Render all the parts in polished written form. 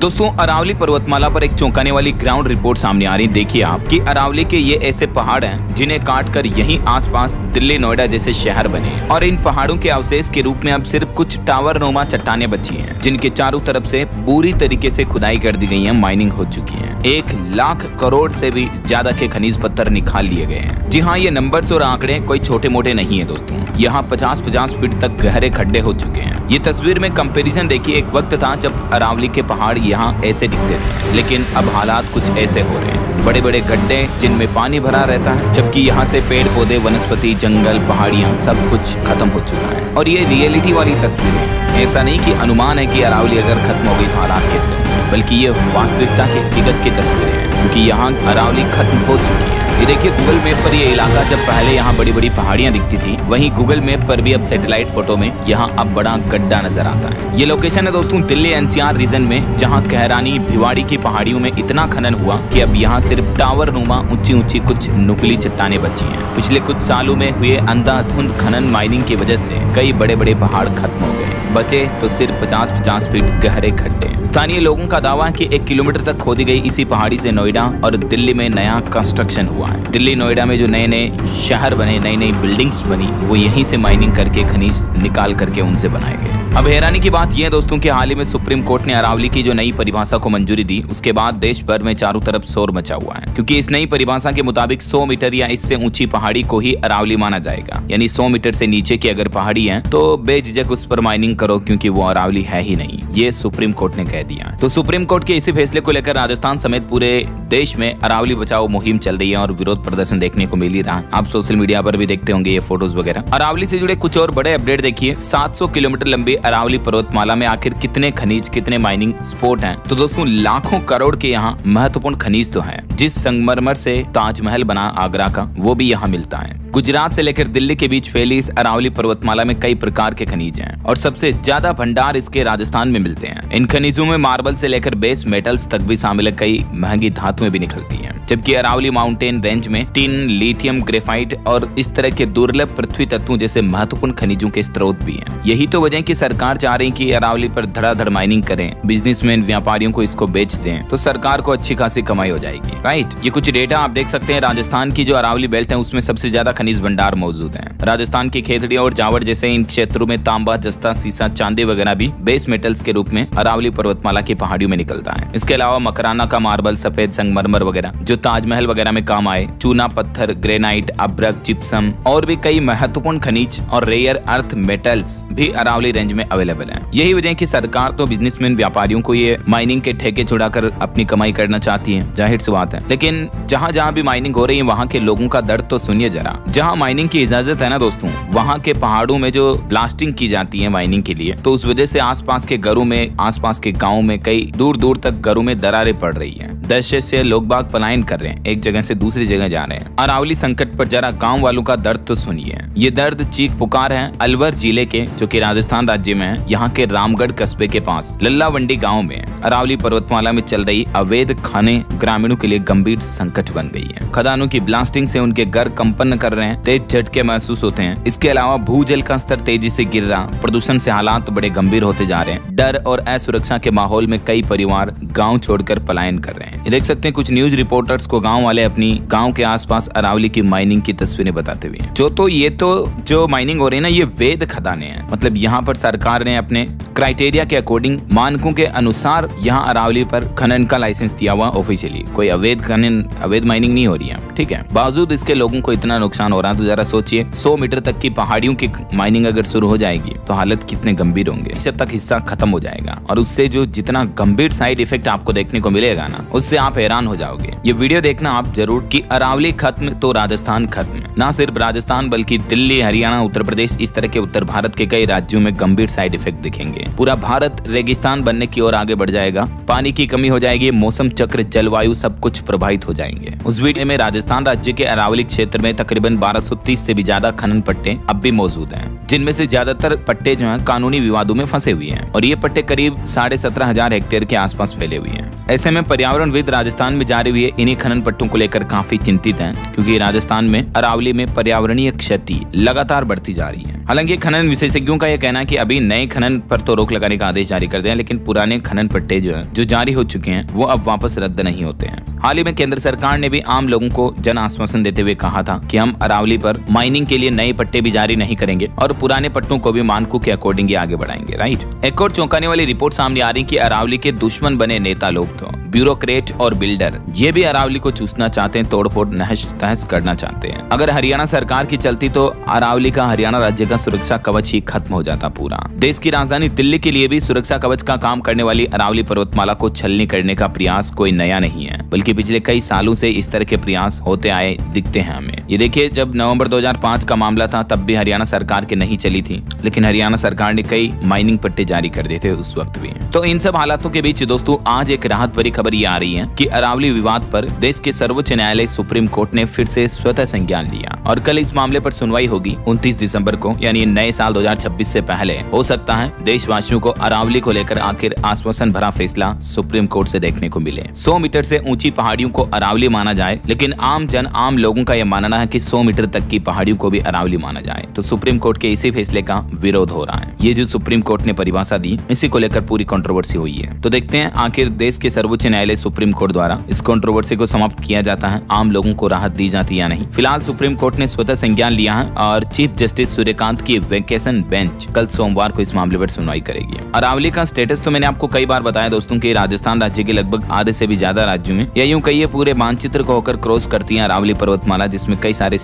दोस्तों अरावली पर्वतमाला पर एक चौंकाने वाली ग्राउंड रिपोर्ट सामने आ रही। देखिए आप कि अरावली के ये ऐसे पहाड़ हैं जिन्हें काटकर यहीं आसपास दिल्ली नोएडा जैसे शहर बने और इन पहाड़ों के अवशेष के रूप में अब सिर्फ कुछ टावर नुमा चट्टानें बची हैं, जिनके चारों तरफ से पूरी तरीके से खुदाई कर दी गई है, माइनिंग हो चुकी है। 1 लाख करोड़ से भी ज्यादा के खनिज पत्थर निकाल लिए गए हैं। जी हाँ, ये नंबर्स और आंकड़े कोई छोटे मोटे नहीं है दोस्तों। यहाँ 50-50 फीट तक गहरे खड्डे हो चुके हैं। ये तस्वीर में कंपैरिजन देखिए, एक वक्त था जब अरावली के पहाड़ यहाँ ऐसे दिखते थे, लेकिन अब हालात कुछ ऐसे हो रहे हैं। बड़े बड़े गड्ढे जिनमें पानी भरा रहता है, जबकि यहाँ से पेड़ पौधे, वनस्पति, जंगल, पहाड़ियाँ सब कुछ खत्म हो चुका है। और ये रियलिटी वाली तस्वीर है। ऐसा नहीं कि अनुमान है कि अरावली अगर खत्म हो गई तो हालात कैसे, बल्कि ये वास्तविकता की हकीकत की तस्वीरें हैं, क्योंकि यहाँ अरावली खत्म हो चुकी है। ये देखिए गूगल मैप पर ये इलाका जब पहले यहाँ बड़ी बड़ी पहाड़ियाँ दिखती थी, वहीं गूगल मैप पर भी अब सैटेलाइट फोटो में यहाँ अब बड़ा गड्ढा नजर आता है। ये लोकेशन है दोस्तों दिल्ली एनसीआर रीजन में, जहाँ कहरानी भिवाड़ी की पहाड़ियों में इतना खनन हुआ कि अब यहाँ सिर्फ टावर नुमा ऊंची ऊंची कुछ नुकीली चट्टानें बची हैं। पिछले कुछ सालों में हुए अंधाधुंध खनन माइनिंग की वजह से कई बड़े बड़े पहाड़ खत्म हो गए, बचे तो सिर्फ 50-50 फीट गहरे खड्डे। स्थानीय लोगों का दावा है कि 1 किलोमीटर तक खोदी गई इसी पहाड़ी से नोएडा और दिल्ली में नया कंस्ट्रक्शन हुआ है। दिल्ली नोएडा में जो नए नए शहर बने, नई नई बिल्डिंग्स बनी, वो यहीं से माइनिंग करके खनिज निकाल करके उनसे बनाए गए। अब हैरानी की बात यह है दोस्तों कि हाल ही में सुप्रीम कोर्ट ने अरावली की जो नई परिभाषा को मंजूरी दी, उसके बाद देश भर में चारों तरफ शोर मचा हुआ है, क्योंकि इस नई परिभाषा के मुताबिक 100 मीटर या इससे ऊंची पहाड़ी को ही अरावली माना जाएगा। यानी 100 मीटर से नीचे की अगर पहाड़ी है तो बेझिझक उस पर माइनिंग करो, क्योंकि वो अरावली है ही नहीं। ये सुप्रीम कोर्ट ने कह दिया। तो सुप्रीम कोर्ट के इसी फैसले को लेकर राजस्थान समेत पूरे देश में अरावली बचाओ मुहिम चल रही है और विरोध प्रदर्शन देखने को मिल ही रहा। आप सोशल मीडिया पर भी देखते होंगे ये फोटोज वगैरह। अरावली से जुड़े कुछ और बड़े अपडेट देखिए। 700 किलोमीटर लंबी अरावली पर्वतमाला में आखिर कितने खनिज, कितने माइनिंग स्पॉट हैं? तो दोस्तों लाखों करोड़ के यहाँ महत्वपूर्ण खनिज तो है। जिस संगमरमर से ताजमहल बना आगरा का, वो भी यहाँ मिलता है। गुजरात से लेकर दिल्ली के बीच फैली इस अरावली पर्वतमाला में कई प्रकार के खनिज हैं और सबसे ज्यादा भंडार इसके राजस्थान में मिलते हैं। इन खनिजों में मार्बल से लेकर बेस मेटल्स तक भी शामिल है। कई महंगी धातुएं भी निकलती हैं, जबकि अरावली माउंटेन रेंज में टिन, लिथियम, ग्रेफाइट और इस तरह के दुर्लभ पृथ्वी तत्वों जैसे महत्वपूर्ण खनिजों के स्रोत भी हैं। यही तो वजह है कि सरकार चाह रही है कि अरावली पर धड़ाधड़ माइनिंग करें, बिजनेसमैन व्यापारियों को इसको बेच दें, तो सरकार को अच्छी खासी कमाई हो जाएगी। राइट, ये कुछ डेटा आप देख सकते हैं। राजस्थान की जो अरावली बेल्ट है उसमें सबसे ज्यादा खनिज भंडार मौजूद है। राजस्थान की खेतड़ी और जावर जैसे इन क्षेत्रों में तांबा, जस्ता, सीसा, चांदी वगैरह भी बेस मेटल्स के रूप में अरावली पर्वतमाला की पहाड़ियों में निकलता है। इसके अलावा मकराना का मार्बल, सफेद संगमरमर वगैरह जो ताजमहल वगैरह में काम आए, चूना पत्थर, ग्रेनाइट, अब्रक, जिप्सम और भी कई महत्वपूर्ण खनिज और रेयर अर्थ मेटल्स भी अरावली रेंज में अवेलेबल है। यही वजह है कि सरकार तो बिजनेसमैन व्यापारियों को ये माइनिंग के ठेके छुड़ाकर अपनी कमाई करना चाहती है, जाहिर सी बात है। लेकिन जहाँ जहाँ भी माइनिंग हो रही है वहाँ के लोगों का दर्द तो सुनिए जरा। जहाँ माइनिंग की इजाजत है ना दोस्तों, वहाँ के पहाड़ों में जो ब्लास्टिंग की जाती है माइनिंग के लिए, तो उस वजह से आसपास के घरों में, आसपास के गाँव में कई दूर दूर तक घरों में दरारें पड़ रही है। दहशत से लोग बाग पलायन कर रहे हैं, एक जगह से दूसरी जगह जा रहे हैं। अरावली संकट पर जरा गांव वालों का दर्द तो सुनिए। ये दर्द चीख पुकार है अलवर जिले के, जो कि राजस्थान राज्य में है। यहाँ के रामगढ़ कस्बे के पास लल्लावंडी गांव में अरावली पर्वतमाला में चल रही अवैध खाने ग्रामीणों के लिए गंभीर संकट बन गई है। खदानों की ब्लास्टिंग से उनके घर कंपन कर रहे हैं, तेज झटके महसूस होते हैं। इसके अलावा भूजल का स्तर तेजी से गिर रहा, प्रदूषण से हालात बड़े गंभीर होते जा रहे हैं। डर और असुरक्षा के माहौल में कई परिवार गाँव छोड़कर पलायन कर रहे हैं। ये देख सकते हैं कुछ न्यूज रिपोर्टर्स को गांव वाले अपनी गांव के आसपास अरावली की माइनिंग की तस्वीरें बताते हुए। ये तो जो माइनिंग हो रही है ना, ये वैध खदानें हैं। मतलब यहाँ पर सरकार ने अपने क्राइटेरिया के अकॉर्डिंग, मानकों के अनुसार यहाँ अरावली पर खनन का लाइसेंस दिया हुआ ऑफिशियली। कोई अवैध खनन, अवैध माइनिंग नहीं हो रही है, ठीक है। बावजूद इसके लोगों को इतना नुकसान हो रहा है, तो जरा सोचिए 100 मीटर तक की पहाड़ियों की माइनिंग अगर शुरू हो जाएगी तो हालत कितने गंभीर होंगे। इस तक हिस्सा खत्म हो जाएगा और उससे जो जितना गंभीर साइड इफेक्ट आपको देखने को मिलेगा ना, उससे आप हैरान हो जाओगे। ये वीडियो देखना आप जरूर कि अरावली खत्म तो राजस्थान खत्म। ना सिर्फ राजस्थान बल्कि दिल्ली, हरियाणा, उत्तर प्रदेश, इस तरह के उत्तर भारत के कई राज्यों में गंभीर साइड इफेक्ट दिखेंगे। पूरा भारत रेगिस्तान बनने की ओर आगे बढ़ जाएगा। पानी की कमी हो जाएगी, मौसम चक्र, जलवायु सब कुछ प्रभावित हो जाएंगे। उस वीडियो में राजस्थान राज्य के अरावली क्षेत्र में तकरीबन 1230 से भी ज्यादा खनन पट्टे अब भी मौजूद हैं, जिनमें से ज्यादातर पट्टे जो हैं कानूनी विवादों में फंसे हुए हैं और ये पट्टे करीब 17,500 हेक्टेयर के आसपास फैले हुए हैं। ऐसे में पर्यावरणविद राजस्थान में जारी हुए इन्हीं खनन पट्टों को लेकर काफी चिंतित हैं, क्योंकि राजस्थान में अरावली अरावली में पर्यावरणीय क्षति लगातार बढ़ती जा रही है। हालांकि खनन विशेषज्ञों का यह कहना है कि अभी नए खनन पर तो रोक लगाने का आदेश जारी कर दिया, लेकिन पुराने खनन पट्टे जो जारी हो चुके हैं वो अब वापस रद्द नहीं होते हैं। हाल ही में केंद्र सरकार ने भी आम लोगों को जन आश्वासन देते हुए कहा था कि हम अरावली पर माइनिंग के लिए नए पट्टे भी जारी नहीं करेंगे और पुराने पट्टों को भी मानकों के अकॉर्डिंग ही आगे बढ़ाएंगे। राइट, एक और चौंकाने वाली रिपोर्ट सामने आ रही कि अरावली के दुश्मन बने नेता लोग तो ब्यूरोक्रेट और बिल्डर ये भी अरावली को चूसना चाहते हैं, तोड़फोड़ नहश तहस करना चाहते हैं। अगर हरियाणा सरकार की चलती तो अरावली का हरियाणा राज्य का सुरक्षा कवच ही खत्म हो जाता पूरा। देश की राजधानी दिल्ली के लिए भी सुरक्षा कवच का काम करने वाली अरावली पर्वतमाला को छलनी करने का प्रयास कोई नया नहीं है, बल्कि पिछले कई सालों से इस तरह के प्रयास होते आए दिखते हैं हमें। ये देखिए, जब नवंबर 2005 का मामला था तब भी हरियाणा सरकार के नहीं चली थी, लेकिन हरियाणा सरकार ने कई माइनिंग पट्टे जारी कर दिए थे उस वक्त भी। तो इन सब हालातों के बीच दोस्तों आज एक राहत भरी खबर ये आ रही है कि अरावली विवाद पर देश के सर्वोच्च न्यायालय सुप्रीम कोर्ट ने फिर से स्वतः संज्ञान लिया और कल इस मामले पर सुनवाई होगी 29 दिसंबर को, यानी नए साल 2026 से पहले। हो सकता है देशवासियों को अरावली को लेकर आखिर आश्वासन भरा फैसला सुप्रीम कोर्ट से देखने को मिले। 100 मीटर से ऊंची पहाड़ियों को अरावली माना जाए, लेकिन आम लोगों का यह मानना है कि 100 मीटर तक की पहाड़ियों को भी अरावली माना जाए। तो सुप्रीम कोर्ट के इसी फैसले का विरोध हो रहा है। ये जो सुप्रीम कोर्ट ने परिभाषा दी, इसी को लेकर पूरी कंट्रोवर्सी हुई है। तो देखते हैं आखिर देश के सर्वोच्च न्यायालय सुप्रीम कोर्ट द्वारा इस कंट्रोवर्सी को समाप्त किया जाता है, आम लोगों को राहत दी जाती है या नहीं। फिलहाल सुप्रीम कोर्ट ने स्वतः संज्ञान लिया है और चीफ जस्टिस सूर्यकांत की वेकेशन बेंच कल सोमवार को इस मामले पर सुनवाई करेगी। अरावली का स्टेटस तो मैंने आपको कई बार बताया दोस्तों कि राजस्थान राज्य के लगभग आधे से भी ज्यादा राज्यों में या यूं कहिए पूरे मानचित्र को होकर क्रॉस करती है अरावली पर्वतमाला, जिसमें कई सारे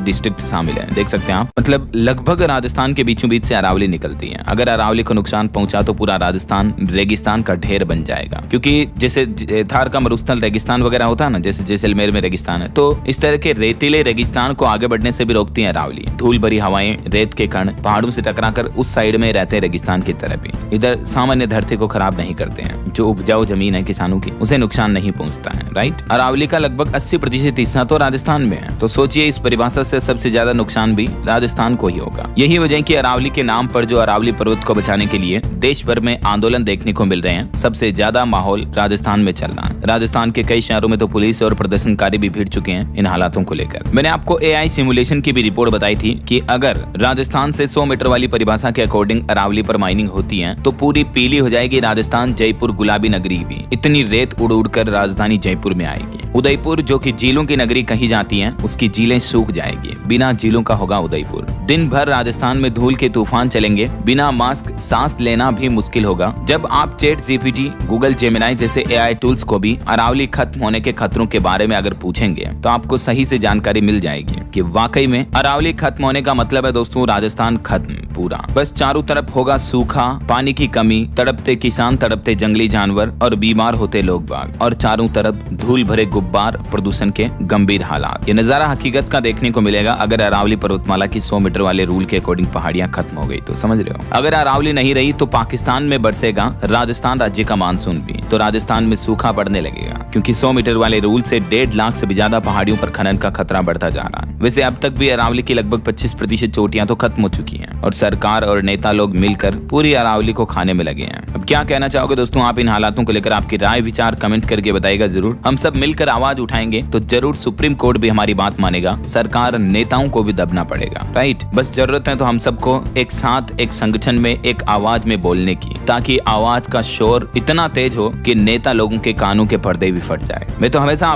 डिस्ट्रिक्ट शामिल है। देख सकते हैं आप, मतलब लगभग राजस्थान के बीचों बीच से अरावली निकलती है। अगर अरावली को नुकसान पहुंचा तो पूरा राजस्थान रेगिस्तान का ढेर बन जाएगा, क्योंकि जैसे थार का मरुस्थल रेगिस्तान वगैरह होता है ना, जैसे जैसलमेर में रेगिस्तान है, तो इस तरह के रेतीले रेगिस्तान को आगे बढ़ने से भी रोकती है अरावली। धूल भरी हवाएं, रेत के कण पहाड़ों से टकराकर उस साइड में रहते हैं रेगिस्तान की तरफ ही। इधर सामान्य धरती को खराब नहीं करते हैं, जो उपजाऊ जमीन है किसानों की उसे नुकसान नहीं पहुंचता है। राइट, अरावली का लगभग 80% हिस्सा तो राजस्थान में है, तो सोचिए इस परिभाषा से सबसे ज्यादा नुकसान भी राजस्थान को ही होगा। यही वजह है कि अरावली के नाम पर जो अरावली पर्वत को बचाने के लिए देश भर में आंदोलन देखने को मिल रहे हैं। सबसे ज्यादा माहौल राजस्थान में चल रहा है। राजस्थान के कई शहरों में तो पुलिस और प्रदर्शनकारी भी भिड़ चुके हैं इन हालातों को लेकर। मैंने आपको AI सिमुलेशन की भी रिपोर्ट बताई थी कि अगर राजस्थान से 100 मीटर वाली परिभाषा के अकॉर्डिंग अरावली पर माइनिंग होती है तो पूरी पीली हो जाएगी राजस्थान, जयपुर गुलाबी नगरी भी। इतनी रेत उड़ उड़ कर राजधानी जयपुर में आएगी। उदयपुर जो कि झीलों की नगरी कही जाती है, उसकी झीलें सूख जाएगी। बिना झीलों का होगा उदयपुर। दिन भर राजस्थान में धूल के तूफान चलेंगे। बिना मास्क सांस लेना भी मुश्किल होगा। जब आप ChatGPT, गूगल जेमिनाई जैसे AI टूल्स को भी अरावली खत्म होने के खतरों के बारे में अगर पूछेंगे तो आपको सही से जानकारी मिल जाएगी कि वाकई में अरावली खत्म होने का मतलब है दोस्तों राजस्थान खत्म पूरा। बस चारों तरफ होगा सूखा, पानी की कमी, तड़पते किसान, तड़पते जंगली जानवर और बीमार होते लोग बाग, और चारों तरफ धूल भरे गुब्बार, प्रदूषण के गंभीर हालात। ये नजारा हकीकत का देखने को मिलेगा अगर अरावली पर्वतमाला की 100 मीटर वाले रूल के अकॉर्डिंग पहाड़ियां खत्म हो गई तो। समझ रहे हो, अगर अरावली नहीं रही तो पाकिस्तान में बरसेगा राजस्थान राज्य का मानसून भी, तो राजस्थान में सूखा पड़ने लगेगा, क्योंकि 100 मीटर वाले रूल से 1.5 लाख से भी ज्यादा पहाड़ियों पर खनन का खतरा बढ़ता जा रहा है। वैसे अब तक भी अरावली की लगभग 25% चोटियां तो खत्म हो चुकी हैं और सरकार और नेता लोग मिलकर पूरी अरावली को खाने में लगे हैं। अब क्या कहना चाहोगे दोस्तों आप इन हालातों को लेकर? आपकी राय विचार कमेंट करके बताइएगा जरूर। हम सब मिलकर आवाज उठाएंगे तो जरूर सुप्रीम कोर्ट भी हमारी बात मानेगा, सरकार नेताओं को भी दबना पड़ेगा। राइट, बस जरूरत है तो हम सबको एक साथ एक संगठन में एक आवाज में बोलने की, ताकि आवाज का शोर इतना तेज हो कि नेता लोगों के कानों के पर्दे भी फट जाए। मैं तो हमेशा